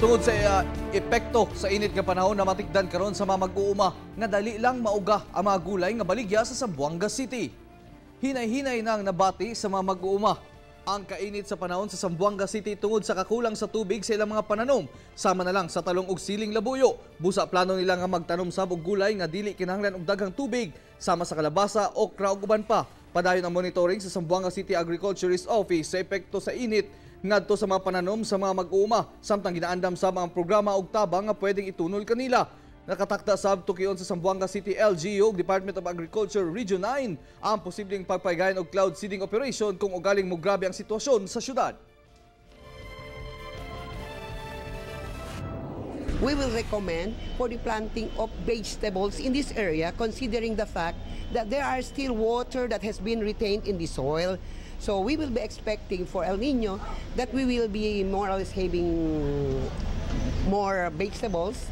Tungod sa epekto sa init nga panahon na matikdan karon sa mga mag-uuma nga dali lang mauga ang mga gulay nga baligya sa Zamboanga City. Hinay-hinay nang nabati sa mga mag-uuma ang kainit sa panahon sa Zamboanga City tungod sa kakulang sa tubig sa ilang mga pananom. Sama na lang sa talong ug siling labuyo. Busa plano nila nga magtanom sa og gulay nga dili kinahanglan og daghang tubig sama sa kalabasa, okra ug uban pa. Padayon ang monitoring sa Zamboanga City Agriculturist Office sa epekto sa init ngadto sa mga pananom sa mga mag-uuma samtang ginaandam sa mga programa ug tabang nga pwedeng itunol kanila. Nakatakda sab tukion sa Zamboanga City LGU ug Department of Agriculture Region 9 ang posibleng pagpaygayon og cloud seeding operation kung ugaling mo grabe ang sitwasyon sa syudad. We will recommend for the planting of vegetables in this area considering the fact that there are still water that has been retained in the soil. So we will be expecting for El Nino that we will be more or less having more vegetables